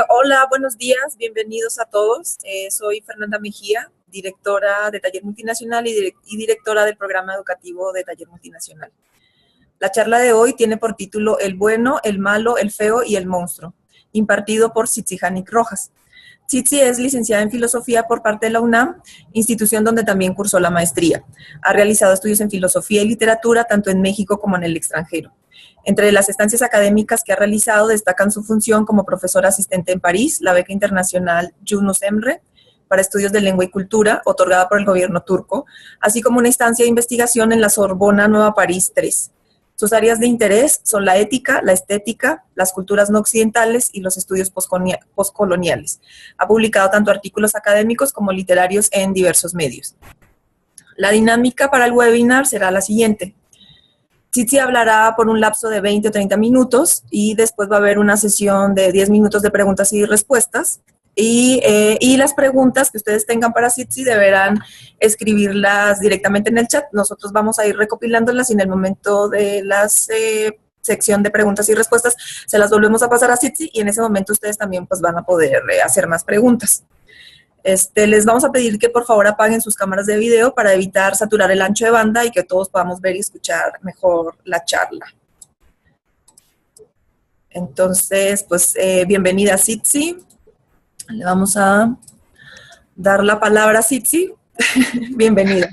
Hola, buenos días, bienvenidos a todos. Soy Fernanda Mejía, directora de Taller Multinacional y directora del programa educativo de Taller Multinacional. La charla de hoy tiene por título El bueno, el malo, el feo y el monstruo, impartido por Tzitzi Hanik Rojas. Tzitzi es licenciada en Filosofía por parte de la UNAM, institución donde también cursó la maestría. Ha realizado estudios en Filosofía y Literatura tanto en México como en el extranjero. Entre las estancias académicas que ha realizado destacan su función como profesora asistente en París, la beca internacional Yunus Emre para estudios de lengua y cultura, otorgada por el gobierno turco, así como una estancia de investigación en la Sorbona Nueva París III. Sus áreas de interés son la ética, la estética, las culturas no occidentales y los estudios postcoloniales. Ha publicado tanto artículos académicos como literarios en diversos medios. La dinámica para el webinar será la siguiente. Tzitzi hablará por un lapso de 20 o 30 minutos y después va a haber una sesión de 10 minutos de preguntas y respuestas. Y las preguntas que ustedes tengan para Tzitzi deberán escribirlas directamente en el chat. Nosotros vamos a ir recopilándolas y en el momento de la sección de preguntas y respuestas se las volvemos a pasar a Tzitzi y en ese momento ustedes también pues, van a poder hacer más preguntas. Les vamos a pedir que por favor apaguen sus cámaras de video para evitar saturar el ancho de banda y que todos podamos ver y escuchar mejor la charla. Entonces, pues bienvenida Tzitzi. Le vamos a dar la palabra a Tzitzi. Bienvenida.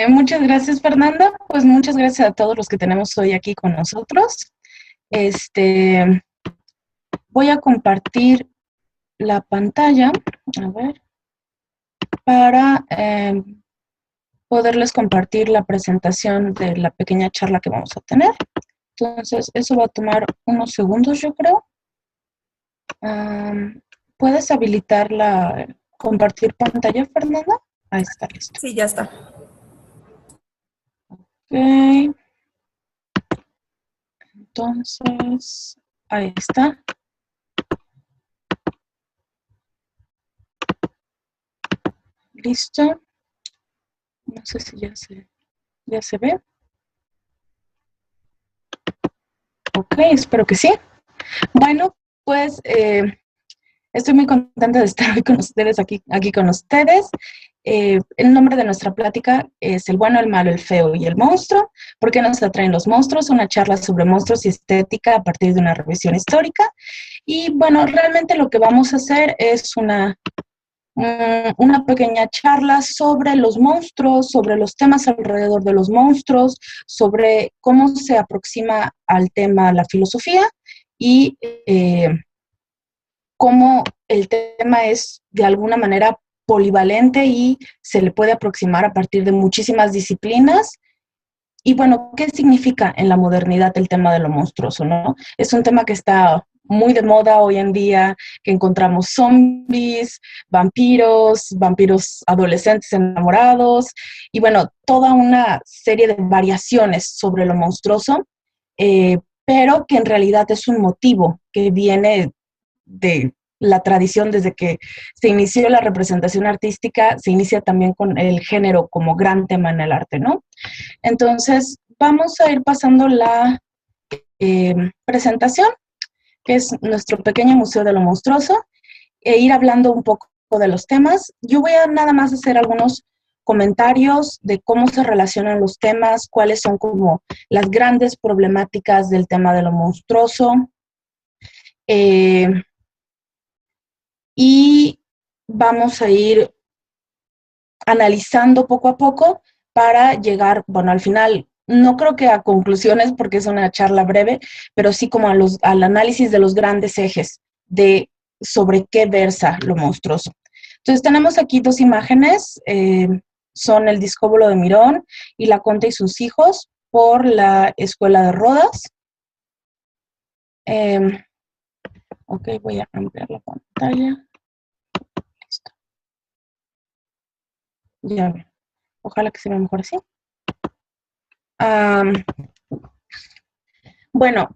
Muchas gracias, Fernanda. Pues muchas gracias a todos los que tenemos hoy aquí con nosotros. Voy a compartir la pantalla, a ver, para poderles compartir la presentación de la pequeña charla que vamos a tener. Entonces, eso va a tomar unos segundos, yo creo. ¿Puedes habilitar la compartir pantalla, Fernanda? Ahí está, listo. Sí, ya está. Ok. Entonces, ahí está. Listo. No sé si ya se ve. Ok, espero que sí. Bueno, pues estoy muy contenta de estar hoy con ustedes, aquí con ustedes. El nombre de nuestra plática es El bueno, el malo, el feo y el monstruo. ¿Por qué nos atraen los monstruos? Una charla sobre monstruos y estética a partir de una revisión histórica. Y bueno, realmente lo que vamos a hacer es una pequeña charla sobre los monstruos, sobre los temas alrededor de los monstruos, sobre cómo se aproxima al tema la filosofía y cómo el tema es de alguna manera polivalente y se le puede aproximar a partir de muchísimas disciplinas. Y bueno, ¿qué significa en la modernidad el tema de lo monstruoso, no? Es un tema que está muy de moda hoy en día, que encontramos zombies, vampiros adolescentes enamorados, y bueno, toda una serie de variaciones sobre lo monstruoso, pero que en realidad es un motivo que viene de la tradición desde que se inició la representación artística, se inicia también con el género como gran tema en el arte, ¿no? Entonces, vamos a ir pasando la presentación, que es nuestro pequeño Museo de lo Monstruoso, e ir hablando un poco de los temas. Yo voy a nada más hacer algunos comentarios de cómo se relacionan los temas, cuáles son como las grandes problemáticas del tema de lo monstruoso. Y vamos a ir analizando poco a poco para llegar, bueno, al final, no creo que a conclusiones porque es una charla breve, pero sí como al análisis de los grandes ejes de sobre qué versa lo monstruoso. Entonces tenemos aquí dos imágenes, son el Discóbolo de Mirón y La Conta y sus hijos por la Escuela de Rodas. Ok, voy a ampliar la pantalla. Listo. Ya ven. Ojalá que se vea mejor así. Bueno,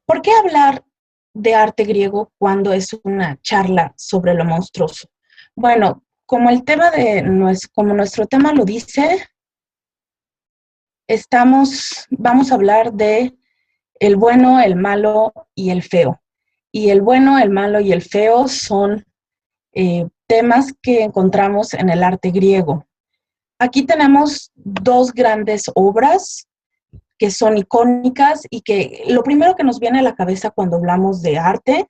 ¿por qué hablar de arte griego cuando es una charla sobre lo monstruoso? Bueno, como el tema como nuestro tema lo dice, vamos a hablar de el bueno, el malo y el feo. y el bueno, el malo y el feo son temas que encontramos en el arte griego. Aquí tenemos dos grandes obras que son icónicas y que lo primero que nos viene a la cabeza cuando hablamos de arte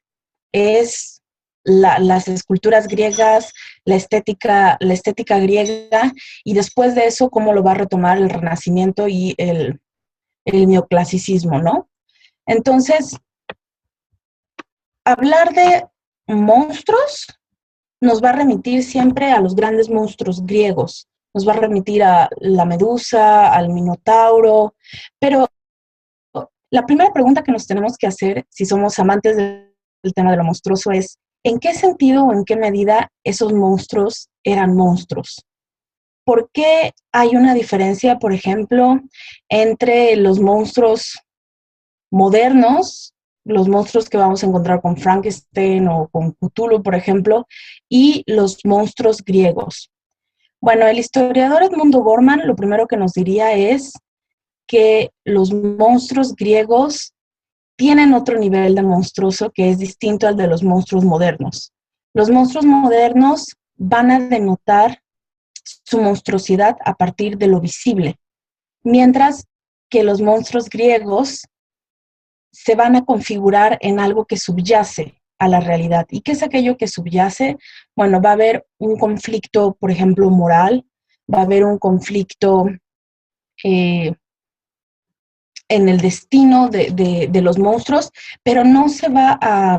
es las esculturas griegas, la estética griega, y después de eso cómo lo va a retomar el Renacimiento y el neoclasicismo, ¿no? Entonces, hablar de monstruos nos va a remitir siempre a los grandes monstruos griegos, nos va a remitir a la Medusa, al Minotauro, pero la primera pregunta que nos tenemos que hacer, si somos amantes del tema de lo monstruoso, es ¿en qué sentido o en qué medida esos monstruos eran monstruos? ¿Por qué hay una diferencia, por ejemplo, entre los monstruos modernos, los monstruos que vamos a encontrar con Frankenstein o con Cthulhu, por ejemplo, y los monstruos griegos? Bueno, el historiador Edmundo Gorman lo primero que nos diría es que los monstruos griegos tienen otro nivel de monstruoso que es distinto al de los monstruos modernos. Los monstruos modernos van a denotar su monstruosidad a partir de lo visible, mientras que los monstruos griegos se van a configurar en algo que subyace a la realidad. ¿Y qué es aquello que subyace? Bueno, va a haber un conflicto, por ejemplo, moral, va a haber un conflicto en el destino de los monstruos, pero no se va a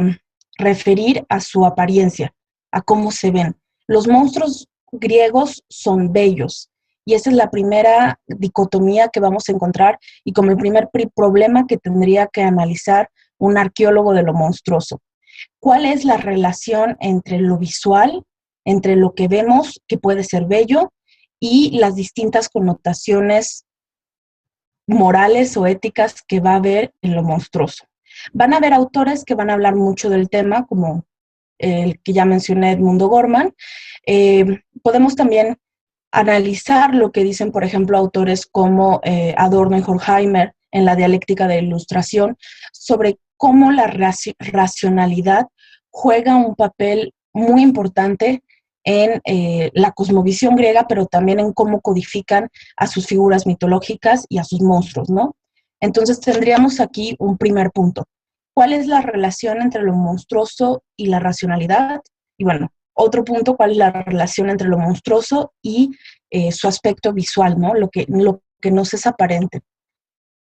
referir a su apariencia, a cómo se ven. Los monstruos griegos son bellos, y esa es la primera dicotomía que vamos a encontrar y como el primer problema que tendría que analizar un arqueólogo de lo monstruoso. ¿Cuál es la relación entre lo visual, entre lo que vemos, que puede ser bello, y las distintas connotaciones morales o éticas que va a haber en lo monstruoso? Van a haber autores que van a hablar mucho del tema, como el que ya mencioné, Edmundo Gorman. Podemos también analizar lo que dicen, por ejemplo, autores como Adorno y Horkheimer en la dialéctica de la ilustración, sobre cómo la racionalidad juega un papel muy importante en la cosmovisión griega, pero también en cómo codifican a sus figuras mitológicas y a sus monstruos, ¿no? Entonces tendríamos aquí un primer punto. ¿Cuál es la relación entre lo monstruoso y la racionalidad? Y bueno, otro punto, ¿cuál es la relación entre lo monstruoso y su aspecto visual, ¿no? Lo que nos es aparente.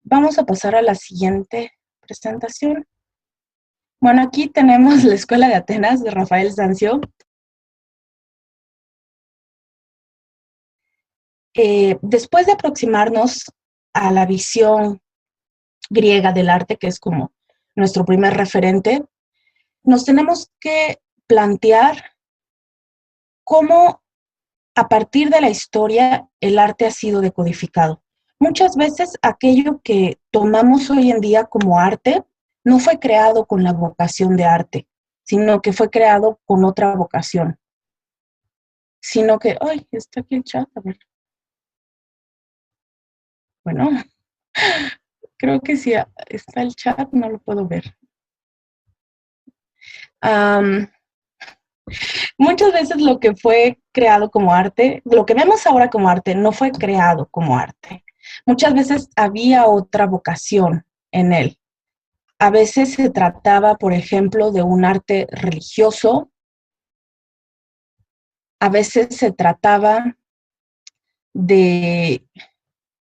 Vamos a pasar a la siguiente presentación. Bueno, aquí tenemos la Escuela de Atenas de Rafael Sanzio. Después de aproximarnos a la visión griega del arte, que es como nuestro primer referente, nos tenemos que plantear cómo a partir de la historia el arte ha sido decodificado. Muchas veces aquello que tomamos hoy en día como arte no fue creado con la vocación de arte, sino que fue creado con otra vocación. Sino que, ¡ay! Está aquí el chat, a ver. Bueno, creo que si está el chat no lo puedo ver. Muchas veces lo que fue creado como arte, lo que vemos ahora como arte, no fue creado como arte. Muchas veces había otra vocación en él. A veces se trataba, por ejemplo, de un arte religioso. A veces se trataba de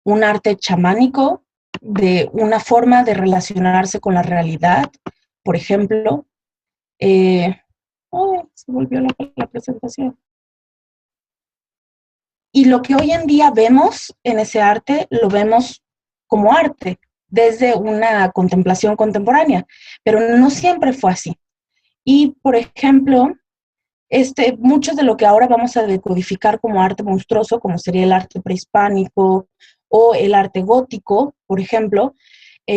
un arte chamánico, de una forma de relacionarse con la realidad, por ejemplo. Se volvió la presentación. Y lo que hoy en día vemos en ese arte, lo vemos como arte, desde una contemplación contemporánea, pero no siempre fue así. Y, por ejemplo, mucho de lo que ahora vamos a decodificar como arte monstruoso, como sería el arte prehispánico o el arte gótico, por ejemplo,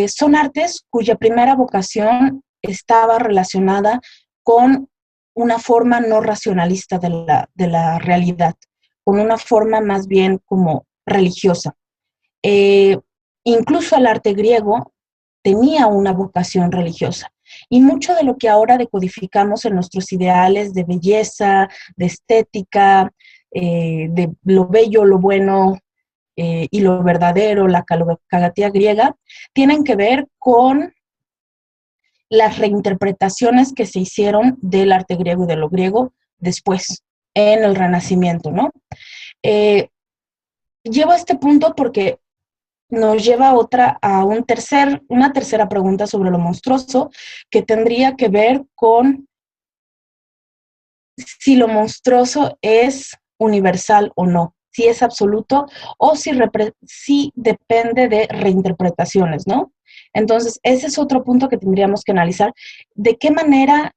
son artes cuya primera vocación estaba relacionada con una forma no racionalista de la realidad, con una forma más bien como religiosa. Incluso el arte griego tenía una vocación religiosa. Y mucho de lo que ahora decodificamos en nuestros ideales de belleza, de estética, de lo bello, lo bueno y lo verdadero, la calatía griega, tienen que ver con las reinterpretaciones que se hicieron del arte griego y de lo griego después, en el Renacimiento, ¿no? Llevo a este punto porque nos lleva una tercera pregunta sobre lo monstruoso, que tendría que ver con si lo monstruoso es universal o no, si es absoluto o si depende de reinterpretaciones, ¿no? Entonces, ese es otro punto que tendríamos que analizar. ¿De qué manera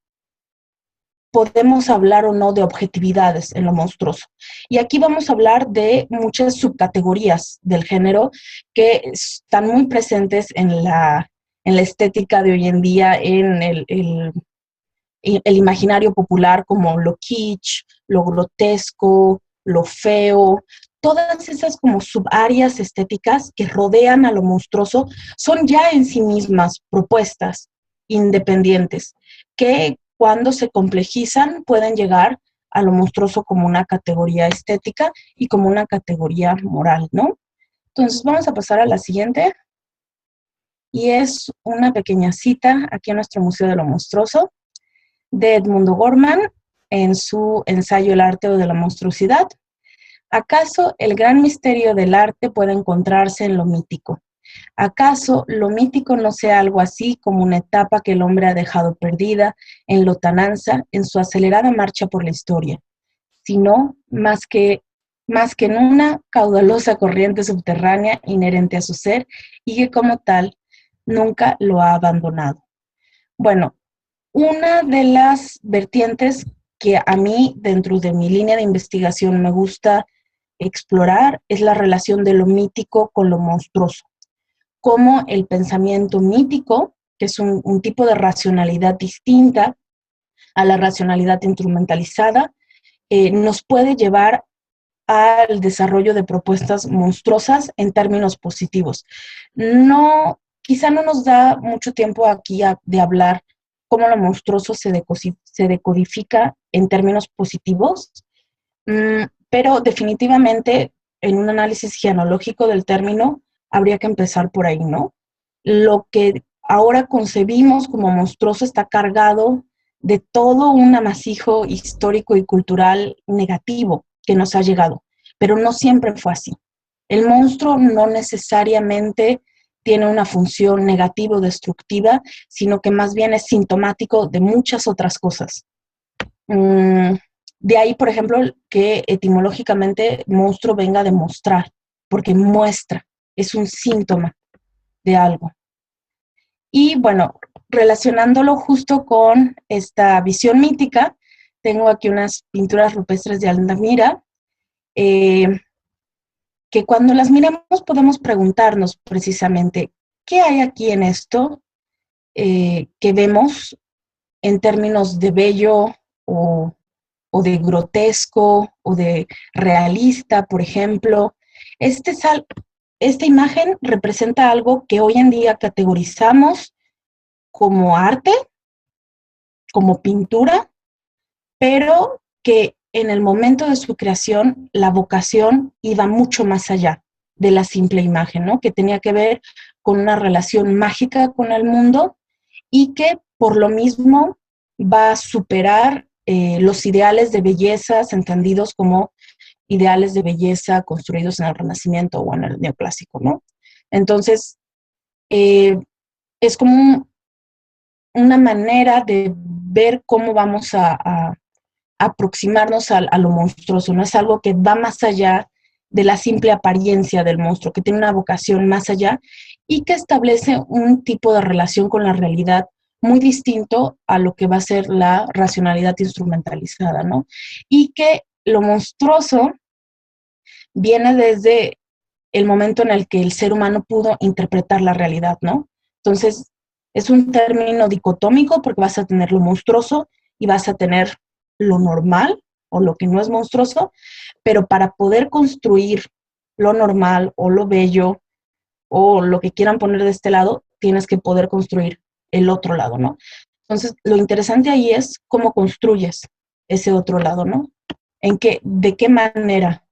podemos hablar o no de objetividades en lo monstruoso? Y aquí vamos a hablar de muchas subcategorías del género que están muy presentes en la estética de hoy en día, en el imaginario popular, como lo kitsch, lo grotesco, lo feo. Todas esas como subáreas estéticas que rodean a lo monstruoso son ya en sí mismas propuestas independientes que cuando se complejizan pueden llegar a lo monstruoso como una categoría estética y como una categoría moral, ¿no? Entonces vamos a pasar a la siguiente, y es una pequeña cita aquí en nuestro Museo de lo Monstruoso de Edmundo Gorman en su ensayo El arte o de la monstruosidad. ¿Acaso el gran misterio del arte puede encontrarse en lo mítico? ¿Acaso lo mítico no sea algo así como una etapa que el hombre ha dejado perdida en lotananza, en su acelerada marcha por la historia? Sino más que en una caudalosa corriente subterránea inherente a su ser y que como tal nunca lo ha abandonado. Bueno, una de las vertientes que a mí, dentro de mi línea de investigación, me gusta explorar es la relación de lo mítico con lo monstruoso. Cómo el pensamiento mítico, que es un tipo de racionalidad distinta a la racionalidad instrumentalizada, nos puede llevar al desarrollo de propuestas monstruosas en términos positivos. No, quizá no nos da mucho tiempo aquí de hablar cómo lo monstruoso se decodifica en términos positivos, pero definitivamente en un análisis genealógico del término habría que empezar por ahí, ¿no? Lo que ahora concebimos como monstruoso está cargado de todo un amasijo histórico y cultural negativo que nos ha llegado, pero no siempre fue así. El monstruo no necesariamente tiene una función negativa o destructiva, sino que más bien es sintomático de muchas otras cosas. De ahí, por ejemplo, que etimológicamente monstruo venga de mostrar, porque muestra, es un síntoma de algo. Y bueno, relacionándolo justo con esta visión mítica, tengo aquí unas pinturas rupestres de Altamira, que cuando las miramos podemos preguntarnos precisamente, ¿qué hay aquí en esto que vemos en términos de bello o de grotesco o de realista, por ejemplo? Esta imagen representa algo que hoy en día categorizamos como arte, como pintura, pero que en el momento de su creación la vocación iba mucho más allá de la simple imagen, ¿no? Que tenía que ver con una relación mágica con el mundo y que por lo mismo va a superar los ideales de bellezas entendidos como ideales de belleza construidos en el Renacimiento o en el Neoclásico, ¿no? Entonces, es como una manera de ver cómo vamos a aproximarnos a lo monstruoso, no es algo que va más allá de la simple apariencia del monstruo, que tiene una vocación más allá y que establece un tipo de relación con la realidad muy distinto a lo que va a ser la racionalidad instrumentalizada, ¿no? Y que lo monstruoso viene desde el momento en el que el ser humano pudo interpretar la realidad, ¿no? Entonces, es un término dicotómico porque vas a tener lo monstruoso y vas a tener lo normal o lo que no es monstruoso, pero para poder construir lo normal o lo bello o lo que quieran poner de este lado, tienes que poder construir el otro lado, ¿no? Entonces, lo interesante ahí es cómo construyes ese otro lado, ¿no? De qué manera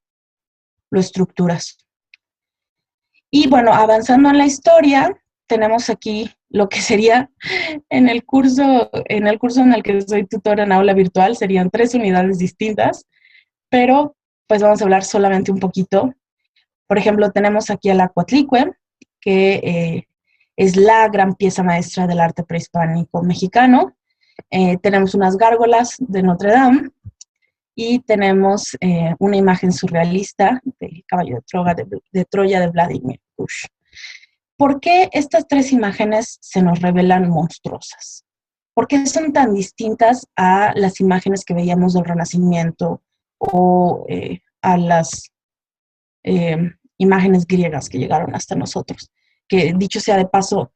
lo estructuras. Y bueno, avanzando en la historia, tenemos aquí lo que sería en el curso en el que soy tutora en aula virtual, serían 3 unidades distintas, pero pues vamos a hablar solamente un poquito. Por ejemplo, tenemos aquí a la Coatlicue, que es la gran pieza maestra del arte prehispánico mexicano. Tenemos unas gárgolas de Notre Dame y tenemos una imagen surrealista del caballo de Troya de Vladimir Push. ¿Por qué estas 3 imágenes se nos revelan monstruosas? ¿Por qué son tan distintas a las imágenes que veíamos del Renacimiento o a las imágenes griegas que llegaron hasta nosotros? Que dicho sea de paso,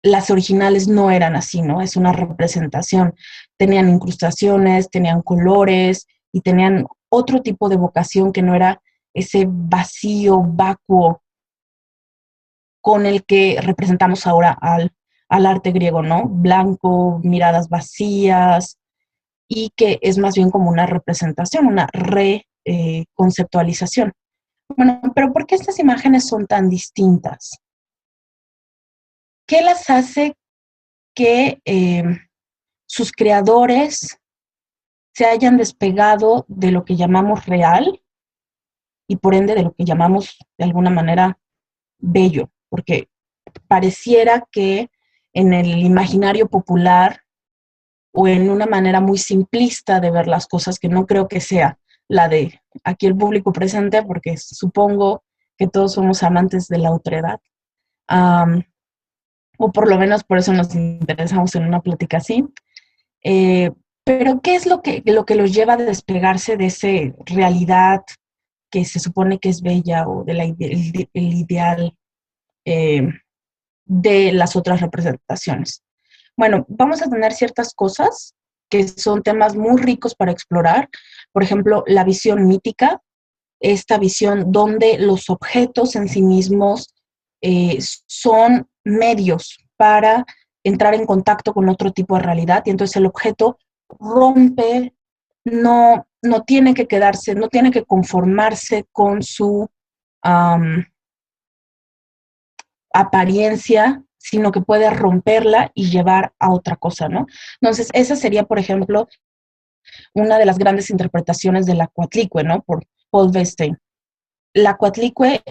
las originales no eran así, ¿no? Es una representación. Tenían incrustaciones, tenían colores y tenían otro tipo de evocación que no era ese vacío, vacuo con el que representamos ahora al arte griego, ¿no? Blanco, miradas vacías, y que es más bien como una representación, una reconceptualización. Bueno, pero ¿por qué estas imágenes son tan distintas? ¿Qué las hace que sus creadores se hayan despegado de lo que llamamos real y por ende de lo que llamamos de alguna manera bello? Porque pareciera que en el imaginario popular o en una manera muy simplista de ver las cosas, que no creo que sea la de aquí el público presente, porque supongo que todos somos amantes de la otredad, o por lo menos por eso nos interesamos en una plática así. Pero ¿qué es lo que los lleva a despegarse de esa realidad que se supone que es bella o de el ideal de las otras representaciones? Bueno, vamos a tener ciertas cosas que son temas muy ricos para explorar. Por ejemplo, la visión mítica, esta visión donde los objetos en sí mismos son medios para entrar en contacto con otro tipo de realidad, y entonces el objeto rompe, no tiene que quedarse, no tiene que conformarse con su apariencia, sino que puede romperla y llevar a otra cosa, ¿no? Entonces, esa sería, por ejemplo, una de las grandes interpretaciones de la Coatlicue, ¿no? Por Paul Wettstein. La Coatlicue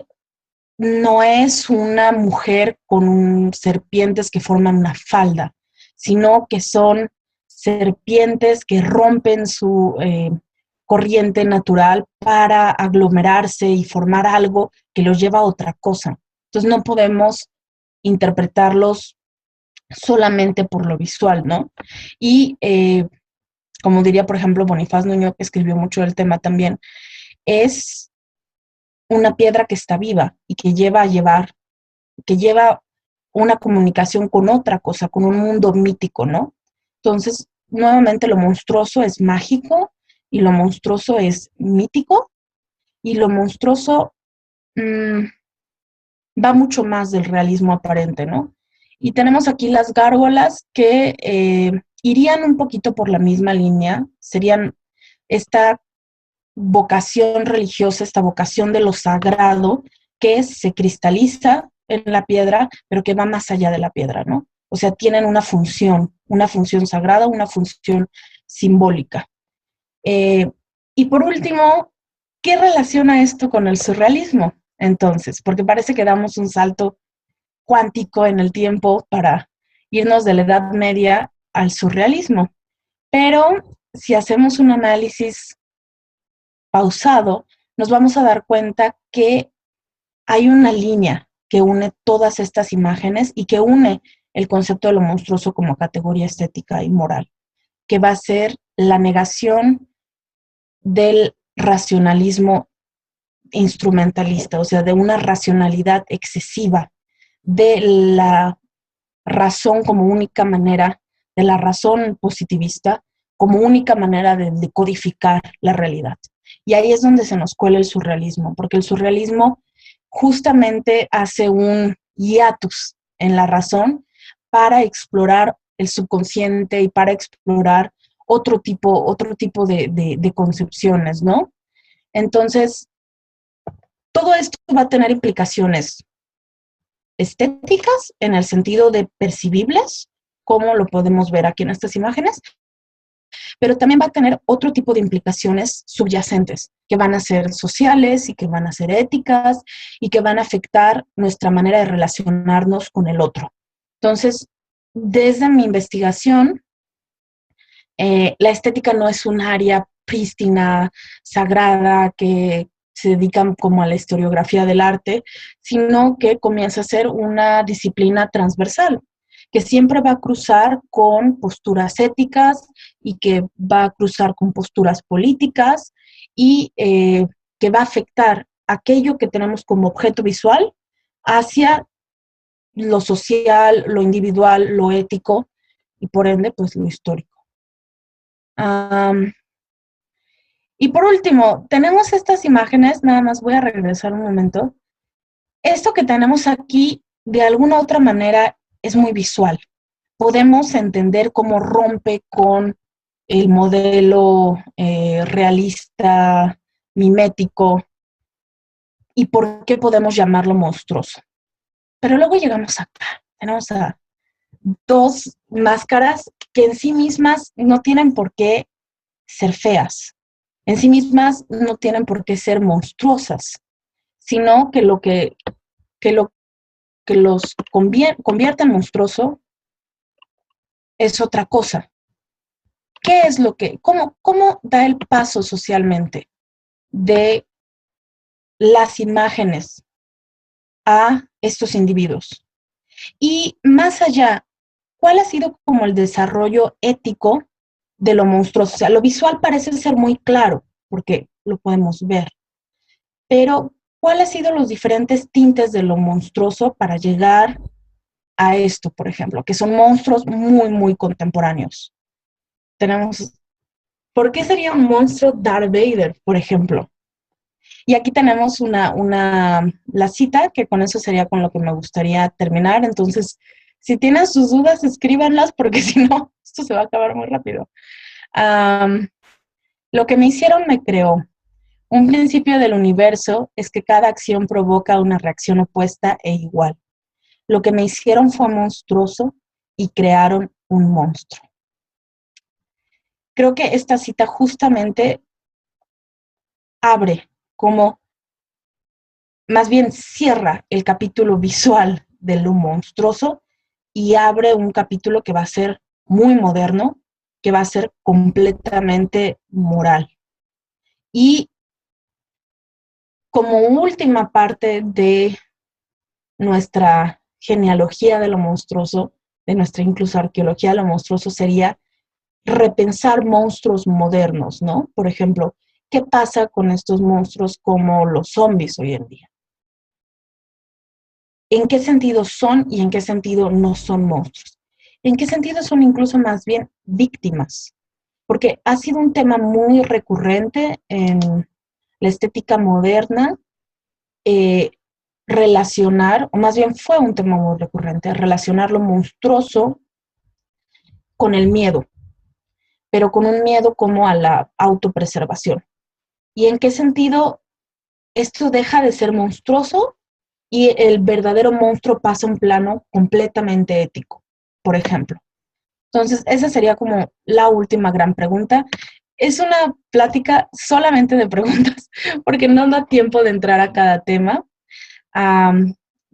no es una mujer con serpientes que forman una falda, sino que son serpientes que rompen su corriente natural para aglomerarse y formar algo que los lleva a otra cosa. Entonces no podemos interpretarlos solamente por lo visual, ¿no? Y como diría, por ejemplo, Bonifaz Nuño, que escribió mucho del tema también, es una piedra que está viva y que lleva una comunicación con otra cosa, con un mundo mítico, ¿no? Entonces, nuevamente lo monstruoso es mágico y lo monstruoso es mítico y lo monstruoso va mucho más del realismo aparente, ¿no? Y tenemos aquí las gárgolas que irían un poquito por la misma línea, serían esta vocación religiosa, esta vocación de lo sagrado que se cristaliza en la piedra, pero que va más allá de la piedra, ¿no? O sea, tienen una función sagrada, una función simbólica. Y por último, ¿qué relaciona esto con el surrealismo? Entonces, porque parece que damos un salto cuántico en el tiempo para irnos de la Edad Media al surrealismo. Pero si hacemos un análisis pausado, nos vamos a dar cuenta que hay una línea que une todas estas imágenes y que une el concepto de lo monstruoso como categoría estética y moral, que va a ser la negación del racionalismo instrumentalista, o sea, de una racionalidad excesiva, de la razón como única manera, de la razón positivista como única manera de codificar la realidad. Y ahí es donde se nos cuela el surrealismo, porque el surrealismo justamente hace un hiatus en la razón para explorar el subconsciente y para explorar otro tipo de concepciones, ¿no? Entonces, todo esto va a tener implicaciones estéticas en el sentido de percibibles, como lo podemos ver aquí en estas imágenes, pero también va a tener otro tipo de implicaciones subyacentes, que van a ser sociales y que van a ser éticas y que van a afectar nuestra manera de relacionarnos con el otro. Entonces, desde mi investigación, la estética no es un área prístina, sagrada, que se dedican como a la historiografía del arte, sino que comienza a ser una disciplina transversal, que siempre va a cruzar con posturas éticas y que va a cruzar con posturas políticas y que va a afectar aquello que tenemos como objeto visual hacia lo social, lo individual, lo ético y por ende, pues lo histórico. Y por último, tenemos estas imágenes, nada más voy a regresar un momento. Esto que tenemos aquí, de alguna otra manera, es muy visual. Podemos entender cómo rompe con el modelo realista, mimético, y por qué podemos llamarlo monstruoso. Pero luego llegamos acá. Tenemos a dos máscaras que en sí mismas no tienen por qué ser feas. En sí mismas no tienen por qué ser monstruosas, sino que lo que los convierte en monstruoso es otra cosa. ¿Qué es cómo da el paso socialmente de las imágenes a estos individuos? Y más allá, ¿cuál ha sido como el desarrollo ético de lo monstruoso? O sea, lo visual parece ser muy claro, porque lo podemos ver, pero ¿cuáles han sido los diferentes tintes de lo monstruoso para llegar a esto, por ejemplo, que son monstruos muy, muy contemporáneos? Tenemos, ¿por qué sería un monstruo Darth Vader, por ejemplo? Y aquí tenemos la cita, que con eso sería con lo que me gustaría terminar. Entonces, si tienen sus dudas, escríbanlas, porque si no, esto se va a acabar muy rápido. Lo que me hicieron me creó. Un principio del universo es que cada acción provoca una reacción opuesta e igual. Lo que me hicieron fue monstruoso y crearon un monstruo. Creo que esta cita justamente abre, como más bien cierra el capítulo visual de lo monstruoso y abre un capítulo que va a ser muy moderno, que va a ser completamente moral. Y como última parte de nuestra genealogía de lo monstruoso, de nuestra incluso arqueología de lo monstruoso, sería repensar monstruos modernos, ¿no? Por ejemplo, ¿qué pasa con estos monstruos como los zombies hoy en día? ¿En qué sentido son y en qué sentido no son monstruos? ¿En qué sentido son incluso más bien víctimas? Porque ha sido un tema muy recurrente en la estética moderna, relacionar, o más bien fue un tema muy recurrente, relacionar lo monstruoso con el miedo, pero con un miedo como a la autopreservación. ¿Y en qué sentido esto deja de ser monstruoso y el verdadero monstruo pasa a un plano completamente ético, por ejemplo? Entonces, esa sería como la última gran pregunta. Es una plática solamente de preguntas, porque no da tiempo de entrar a cada tema,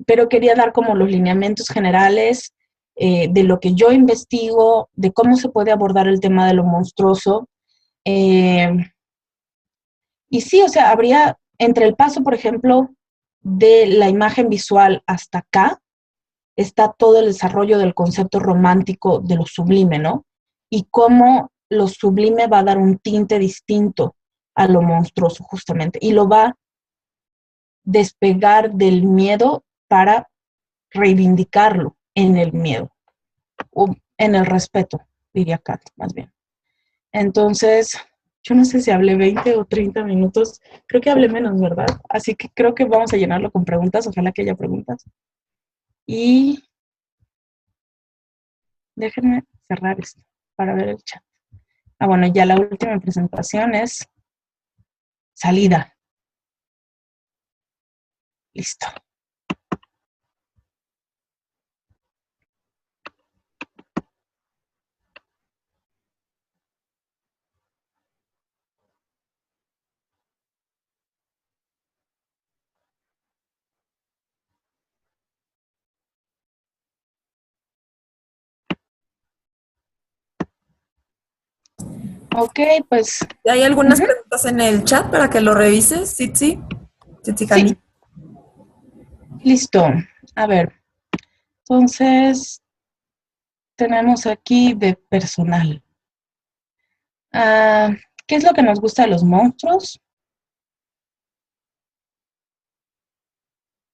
pero quería dar como los lineamientos generales de lo que yo investigo, de cómo se puede abordar el tema de lo monstruoso. Y sí, o sea, habría entre el paso, por ejemplo, de la imagen visual hasta acá, está todo el desarrollo del concepto romántico de lo sublime, ¿no? Y cómo lo sublime va a dar un tinte distinto a lo monstruoso, justamente, y lo va a despegar del miedo para reivindicarlo en el miedo, o en el respeto, diría Kant, más bien. Entonces, yo no sé si hablé 20 o 30 minutos, creo que hablé menos, ¿verdad? Así que creo que vamos a llenarlo con preguntas, ojalá que haya preguntas. Y Déjenme cerrar esto para ver el chat. Bueno, ya la última presentación es salida. Listo. Ok, pues. ¿Hay algunas preguntas en el chat para que lo revises, Tsitsi? Sí, listo. A ver, entonces tenemos aquí de personal. ¿Qué es lo que nos gusta de los monstruos?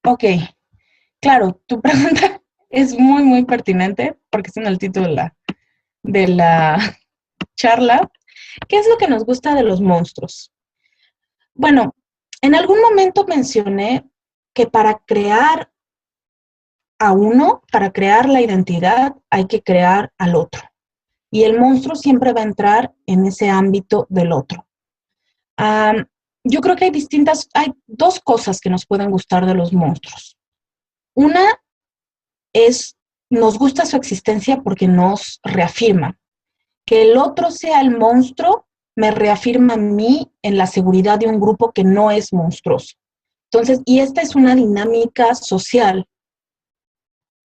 Ok, claro, tu pregunta es muy, muy pertinente porque está en el título de la charla. ¿Qué es lo que nos gusta de los monstruos? Bueno, en algún momento mencioné que para crear a uno, para crear la identidad, hay que crear al otro. Y el monstruo siempre va a entrar en ese ámbito del otro. Yo creo que hay dos cosas que nos pueden gustar de los monstruos. Una es, nos gusta su existencia porque nos reafirma. Que el otro sea el monstruo me reafirma a mí en la seguridad de un grupo que no es monstruoso. Entonces, y esta es una dinámica social.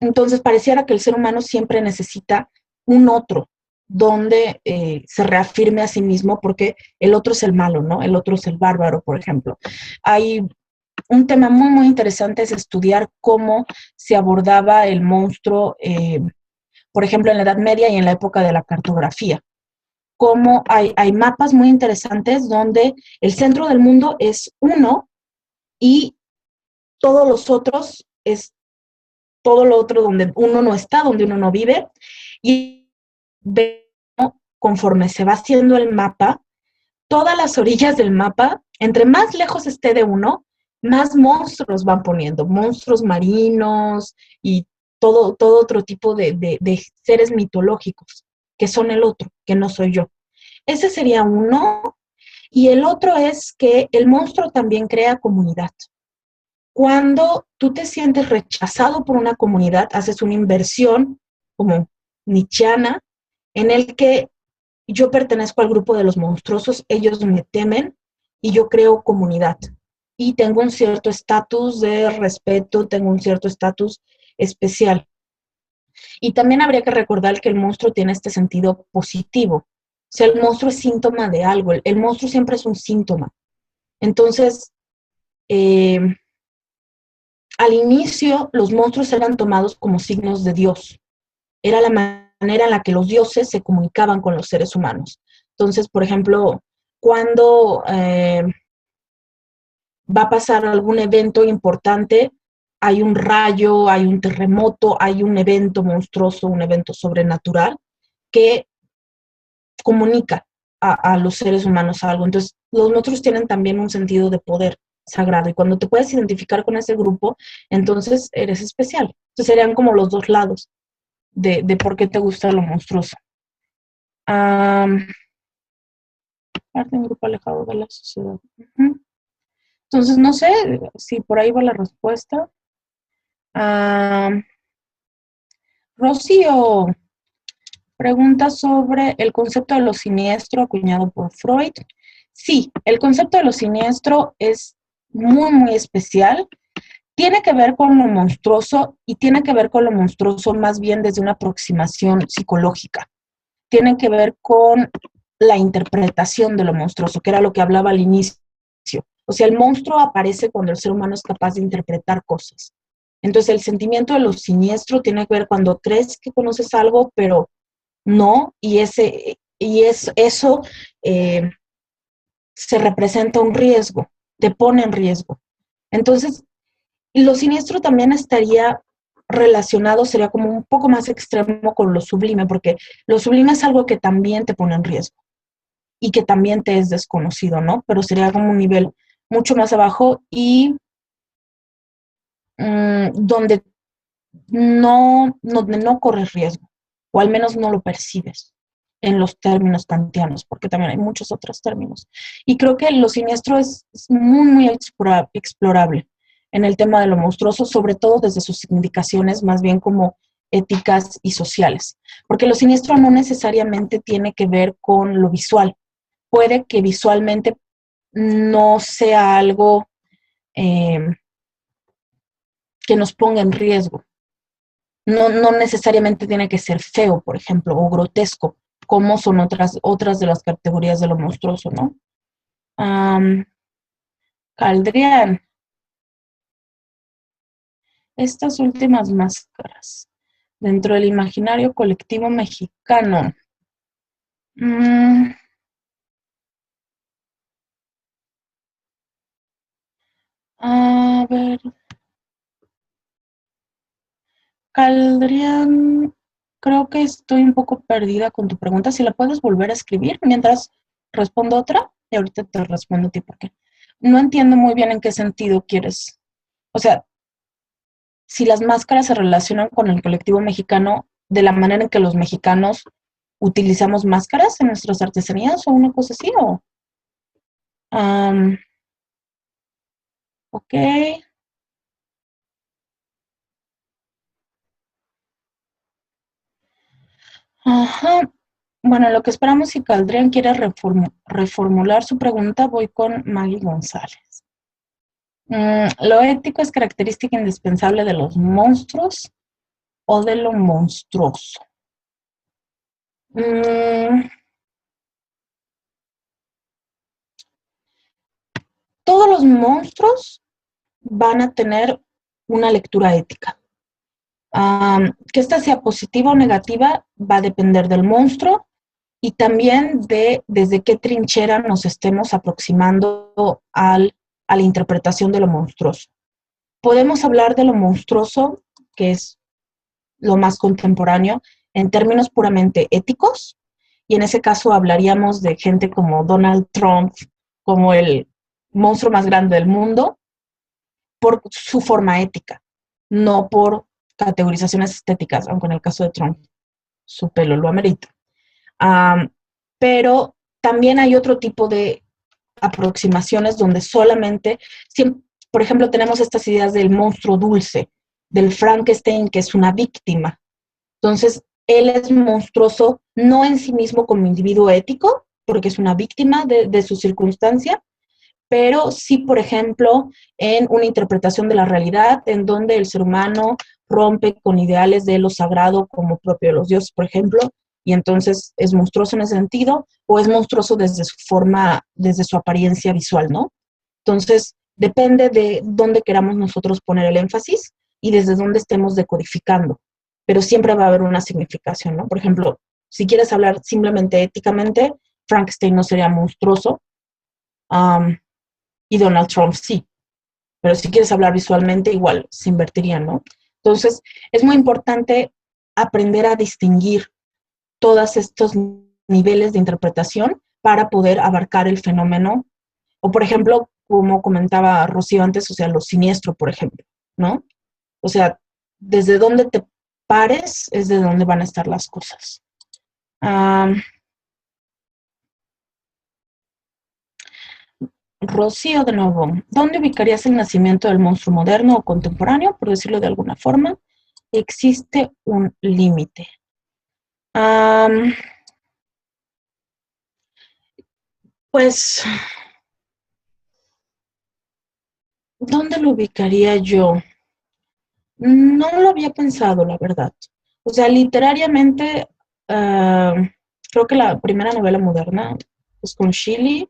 Entonces, pareciera que el ser humano siempre necesita un otro donde se reafirme a sí mismo porque el otro es el malo, ¿no? El otro es el bárbaro, por ejemplo. Hay un tema muy, muy interesante es estudiar cómo se abordaba el monstruo, por ejemplo, en la Edad Media y en la época de la cartografía. Cómo hay mapas muy interesantes donde el centro del mundo es uno y todos los otros es todo lo otro donde uno no está, donde uno no vive. Y conforme se va haciendo el mapa, todas las orillas del mapa, entre más lejos esté de uno, más monstruos van poniendo, monstruos marinos y todo otro tipo de seres mitológicos, que son el otro, que no soy yo. Ese sería uno. Y el otro es que el monstruo también crea comunidad. Cuando tú te sientes rechazado por una comunidad, haces una inversión como nietzscheana en el que yo pertenezco al grupo de los monstruosos, ellos me temen y yo creo comunidad. Y tengo un cierto estatus de respeto, tengo un cierto estatus especial. Y también habría que recordar que el monstruo tiene este sentido positivo. O sea, el monstruo es síntoma de algo, el monstruo siempre es un síntoma. Entonces, al inicio los monstruos eran tomados como signos de Dios. Era la manera en la que los dioses se comunicaban con los seres humanos. Entonces, por ejemplo, cuando va a pasar algún evento importante, hay un rayo, hay un terremoto, hay un evento monstruoso, un evento sobrenatural que comunica a los seres humanos algo. Entonces, los monstruos tienen también un sentido de poder sagrado y cuando te puedes identificar con ese grupo, entonces eres especial. Entonces serían como los dos lados de por qué te gusta lo monstruoso. Parte de un grupo alejado de la sociedad. Entonces, no sé si por ahí va la respuesta. Rocío pregunta sobre el concepto de lo siniestro acuñado por Freud. Sí, el concepto de lo siniestro es muy, muy especial. Tiene que ver con lo monstruoso y tiene que ver con lo monstruoso más bien desde una aproximación psicológica. Tiene que ver con la interpretación de lo monstruoso, que era lo que hablaba al inicio. O sea, el monstruo aparece cuando el ser humano es capaz de interpretar cosas. Entonces, el sentimiento de lo siniestro tiene que ver cuando crees que conoces algo, pero no, y eso se representa un riesgo, te pone en riesgo. Entonces, lo siniestro también estaría relacionado, sería como un poco más extremo con lo sublime, porque lo sublime es algo que también te pone en riesgo y que también te es desconocido, ¿no? Pero sería como un nivel mucho más abajo y donde no corres riesgo. o al menos no lo percibes en los términos kantianos, porque también hay muchos otros términos. Y creo que lo siniestro es muy, muy explorable en el tema de lo monstruoso, sobre todo desde sus indicaciones más bien como éticas y sociales. Porque lo siniestro no necesariamente tiene que ver con lo visual. Puede que visualmente no sea algo que nos ponga en riesgo. No necesariamente tiene que ser feo, por ejemplo, o grotesco, como son otras de las categorías de lo monstruoso, ¿no? Caldrián, estas últimas máscaras dentro del imaginario colectivo mexicano. A ver, Caldrián, creo que estoy un poco perdida con tu pregunta. Si la puedes volver a escribir mientras respondo otra, y ahorita te respondo a ti por qué. No entiendo muy bien en qué sentido quieres. O sea, si las máscaras se relacionan con el colectivo mexicano de la manera en que los mexicanos utilizamos máscaras en nuestras artesanías o una cosa así, o... ok. Ajá. Bueno, lo que esperamos, si Caldrián quiere reformular su pregunta, voy con Maggie González. ¿Lo ético es característica indispensable de los monstruos o de lo monstruoso? Todos los monstruos van a tener una lectura ética. Que esta sea positiva o negativa va a depender del monstruo y también de desde qué trinchera nos estemos aproximando a la interpretación de lo monstruoso. Podemos hablar de lo monstruoso, que es lo más contemporáneo, en términos puramente éticos, y en ese caso hablaríamos de gente como Donald Trump, como el monstruo más grande del mundo, por su forma ética, no por categorizaciones estéticas, aunque en el caso de Trump su pelo lo amerita. Pero también hay otro tipo de aproximaciones donde solamente, por ejemplo, tenemos estas ideas del monstruo dulce, del Frankenstein, que es una víctima. Entonces, él es monstruoso no en sí mismo como individuo ético, porque es una víctima de su circunstancia, pero sí, por ejemplo, en una interpretación de la realidad en donde el ser humano rompe con ideales de lo sagrado como propio de los dioses, por ejemplo, y entonces es monstruoso en ese sentido, o es monstruoso desde su forma, desde su apariencia visual, ¿no? Entonces, depende de dónde queramos nosotros poner el énfasis y desde dónde estemos decodificando, pero siempre va a haber una significación, ¿no? Por ejemplo, si quieres hablar simplemente éticamente, Frankenstein no sería monstruoso, y Donald Trump sí, pero si quieres hablar visualmente, igual se invertirían, ¿no? Entonces, es muy importante aprender a distinguir todos estos niveles de interpretación para poder abarcar el fenómeno, o por ejemplo, como comentaba Rocío antes, o sea, lo siniestro, por ejemplo, ¿no? O sea, desde donde te pares es de donde van a estar las cosas. Rocío, de nuevo, ¿dónde ubicarías el nacimiento del monstruo moderno o contemporáneo, por decirlo de alguna forma? Existe un límite. Pues, ¿dónde lo ubicaría yo? No lo había pensado, la verdad. O sea, literariamente, creo que la primera novela moderna es con Shelley.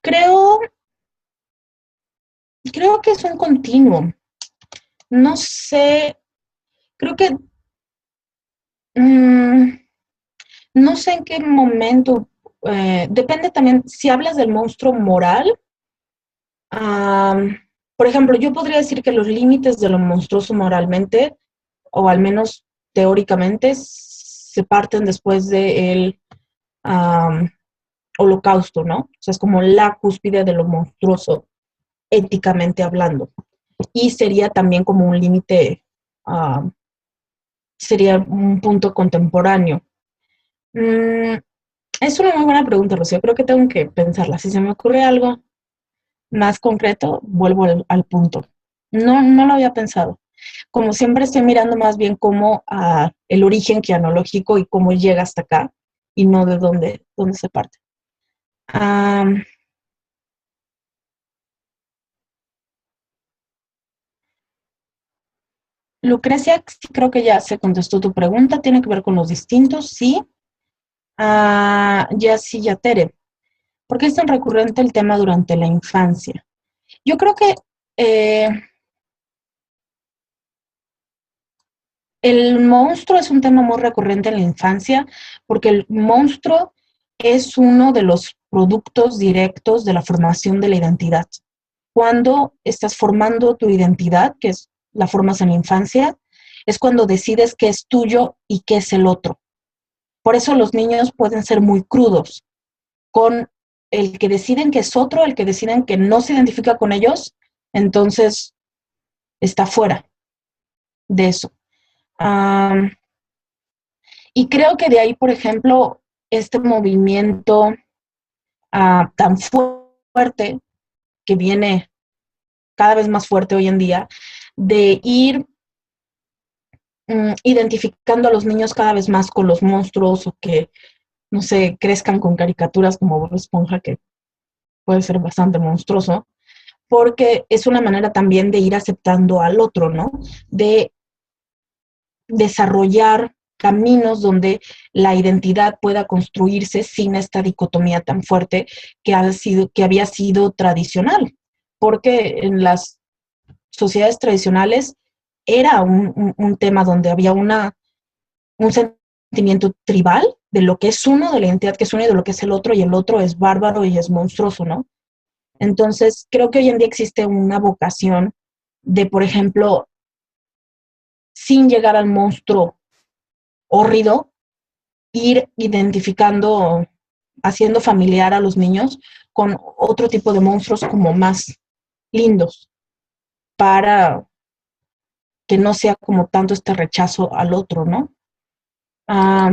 Creo que es un continuo. No sé, creo que no sé en qué momento, depende también, si hablas del monstruo moral, por ejemplo, yo podría decir que los límites de lo monstruoso moralmente, o al menos teóricamente, se parten después del holocausto, ¿no? O sea, es como la cúspide de lo monstruoso, éticamente hablando. y sería también como un límite, sería un punto contemporáneo. Es una muy buena pregunta, Rocío. Creo que tengo que pensarla. Si se me ocurre algo más concreto, vuelvo al punto. No lo había pensado. Como siempre estoy mirando más bien como el origen genealógico y cómo llega hasta acá y no de dónde se parte. Lucrecia, sí, creo que ya se contestó tu pregunta. Tiene que ver con los distintos, sí. Yatere. ¿Por qué es tan recurrente el tema durante la infancia? Yo creo que eh, el monstruo es un tema muy recurrente en la infancia porque el monstruo es uno de los productos directos de la formación de la identidad. Cuando estás formando tu identidad, que es la formas en la infancia, es cuando decides qué es tuyo y qué es el otro. Por eso los niños pueden ser muy crudos con el que deciden que es otro, el que deciden que no se identifica con ellos, entonces está fuera de eso. Y creo que de ahí, por ejemplo, este movimiento tan fuerte que viene cada vez más fuerte hoy en día, de ir identificando a los niños cada vez más con los monstruos o que, no sé, crezcan con caricaturas como Bob Esponja, que puede ser bastante monstruoso, porque es una manera también de ir aceptando al otro, ¿no? De desarrollar caminos donde la identidad pueda construirse sin esta dicotomía tan fuerte que había sido tradicional, porque en las sociedades tradicionales era un tema donde había un sentimiento tribal de lo que es uno, de la identidad que es uno y de lo que es el otro, y el otro es bárbaro y es monstruoso, ¿no? Entonces, creo que hoy en día existe una vocación de, por ejemplo, sin llegar al monstruo hórrido, ir identificando, haciendo familiar a los niños con otro tipo de monstruos como más lindos, para que no sea como tanto este rechazo al otro, ¿no? Ah,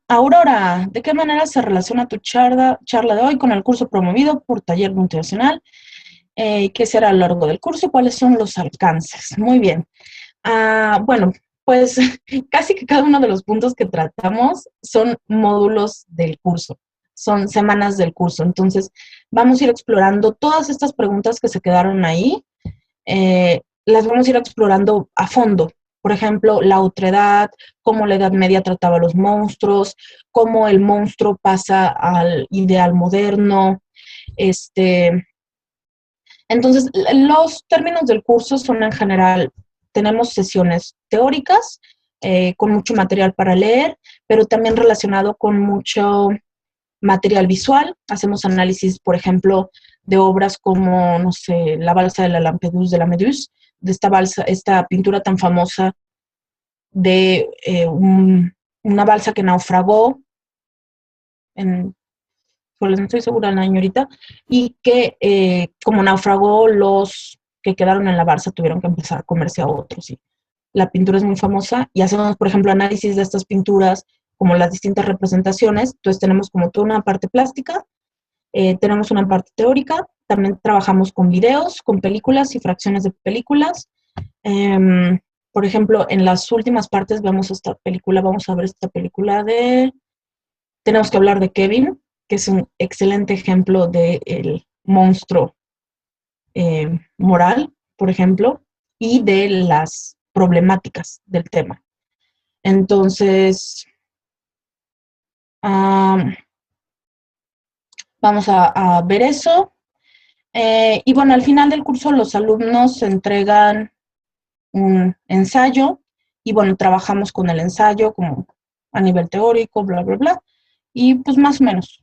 Aurora, ¿de qué manera se relaciona tu charla de hoy con el curso promovido por Taller Multinacional? ¿Qué será a lo largo del curso? ¿Cuáles son los alcances? Muy bien. Bueno, pues casi que cada uno de los puntos que tratamos son módulos del curso, son semanas del curso. Entonces, vamos a ir explorando todas estas preguntas que se quedaron ahí, las vamos a ir explorando a fondo. Por ejemplo, la otredad, cómo la Edad Media trataba a los monstruos, cómo el monstruo pasa al ideal moderno. Entonces, los términos del curso son en general, tenemos sesiones teóricas, con mucho material para leer, pero también relacionado con mucho material visual. Hacemos análisis, por ejemplo, de obras como, no sé, la balsa de la Lampedusa, de la Méduse, de esta balsa, esta pintura tan famosa de una balsa que naufragó pues no estoy segura del año ahorita, y que como naufragó, los que quedaron en la balsa tuvieron que empezar a comerse a otros. Y la pintura es muy famosa y hacemos, por ejemplo, análisis de estas pinturas como las distintas representaciones. Entonces tenemos como toda una parte plástica, tenemos una parte teórica, también trabajamos con videos, con películas y fracciones de películas. Por ejemplo, en las últimas partes vamos a ver esta película de Tenemos que hablar de Kevin, que es un excelente ejemplo del monstruo moral, por ejemplo, y de las problemáticas del tema. Entonces, vamos a ver eso. Y bueno, al final del curso los alumnos entregan un ensayo y bueno, trabajamos con el ensayo como a nivel teórico, bla, bla, bla. Y pues más o menos.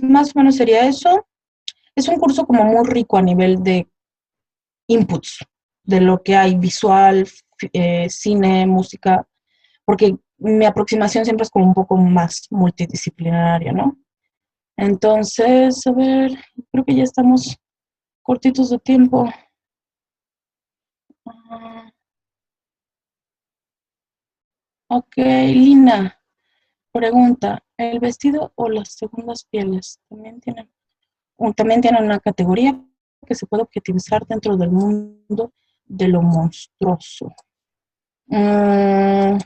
Más o menos sería eso. Es un curso como muy rico a nivel de inputs, de lo que hay visual, cine, música, porque mi aproximación siempre es como un poco más multidisciplinaria, ¿no? Entonces, a ver, creo que ya estamos cortitos de tiempo. Ok, Lina, pregunta, ¿el vestido o las segundas pieles también tienen una categoría que se puede objetivizar dentro del mundo de lo monstruoso? Me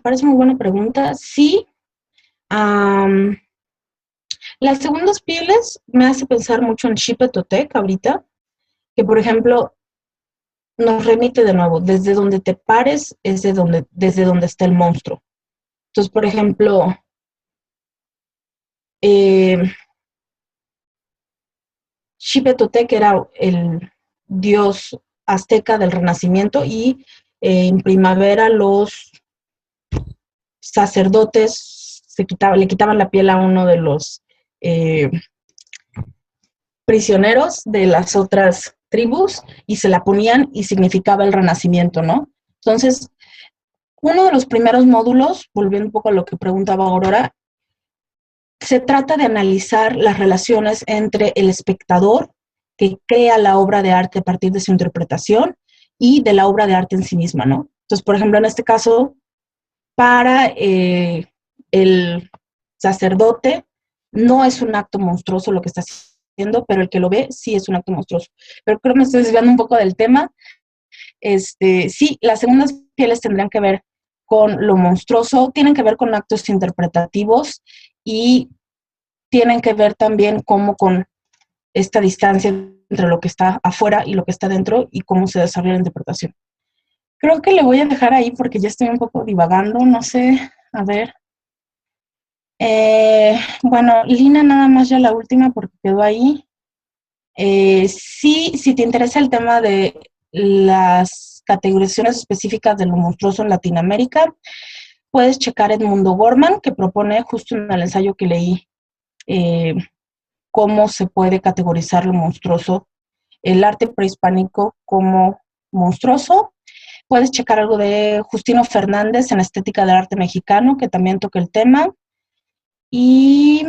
parece muy buena pregunta. Sí, las segundas pieles me hace pensar mucho en Xipetotec ahorita, que por ejemplo nos remite de nuevo, desde donde te pares es desde donde está el monstruo. Entonces, por ejemplo, Xipetotec era el dios azteca del renacimiento y en primavera los sacerdotes le quitaban la piel a uno de los prisioneros de las otras tribus y se la ponían y significaba el renacimiento, ¿no? Entonces, uno de los primeros módulos, volviendo un poco a lo que preguntaba Aurora, se trata de analizar las relaciones entre el espectador que crea la obra de arte a partir de su interpretación y de la obra de arte en sí misma, ¿no? Entonces, por ejemplo, en este caso, para el sacerdote no es un acto monstruoso lo que está haciendo, pero el que lo ve sí es un acto monstruoso. Pero creo que me estoy desviando un poco del tema. Sí, las segundas pieles tendrían que ver con lo monstruoso, tienen que ver con actos interpretativos y tienen que ver también como con esta distancia entre lo que está afuera y lo que está dentro y cómo se desarrolla la interpretación. Creo que le voy a dejar ahí porque ya estoy un poco divagando, no sé, a ver. Bueno, Lina, nada más ya la última porque quedó ahí. Sí, si te interesa el tema de las categorizaciones específicas de lo monstruoso en Latinoamérica, puedes checar Edmundo Gorman, que propone justo en el ensayo que leí cómo se puede categorizar lo monstruoso, el arte prehispánico como monstruoso. Puedes checar algo de Justino Fernández en Estética del Arte Mexicano, que también toca el tema. Y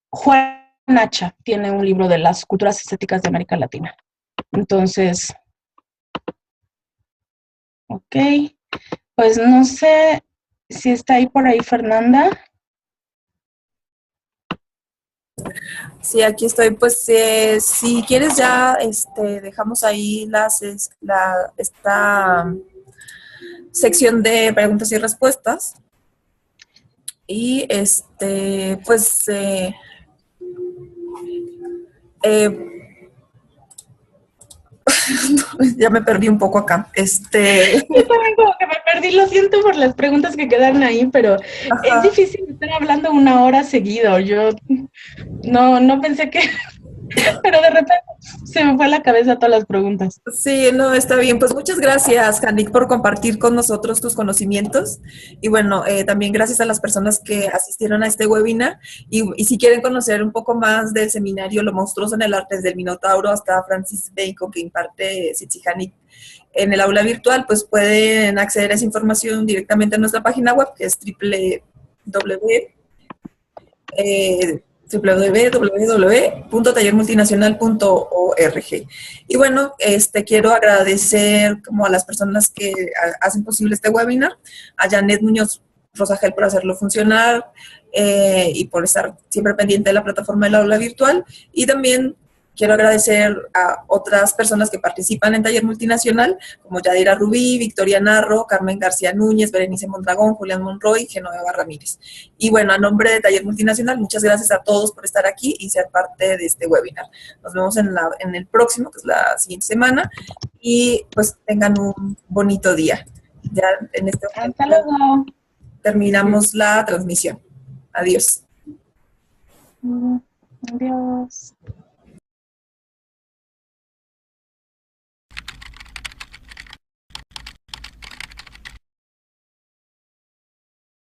Juan Nacha tiene un libro de las culturas estéticas de América Latina. Entonces, ok, pues no sé si está ahí por ahí Fernanda. Sí, aquí estoy. Pues si quieres ya dejamos ahí esta sección de preguntas y respuestas. Y pues ya me perdí un poco acá. Yo también como que me perdí, lo siento por las preguntas que quedaron ahí, pero es difícil estar hablando 1 hora seguido. Yo no pensé que, pero de repente se me fue a la cabeza todas las preguntas. Sí, no, está bien. Pues muchas gracias, Janik, por compartir con nosotros tus conocimientos. Y bueno, también gracias a las personas que asistieron a este webinar. Y si quieren conocer un poco más del seminario Lo monstruoso en el arte, desde el Minotauro hasta Francis Bacon, que imparte Sitsi Janik en el aula virtual, pues pueden acceder a esa información directamente en nuestra página web, que es www.tallermultinacional.org. Y bueno, quiero agradecer como a las personas que hacen posible este webinar, a Janet Muñoz Rosagel por hacerlo funcionar y por estar siempre pendiente de la plataforma del aula virtual, y también quiero agradecer a otras personas que participan en Taller Multinacional, como Yadira Rubí, Victoria Narro, Carmen García Núñez, Berenice Mondragón, Julián Monroy, Genoveva Ramírez. Y bueno, a nombre de Taller Multinacional, muchas gracias a todos por estar aquí y ser parte de este webinar. Nos vemos en el próximo, que es la siguiente semana, y pues tengan un bonito día. Ya en este momento Hasta luego. terminamos la transmisión. Adiós. Adiós.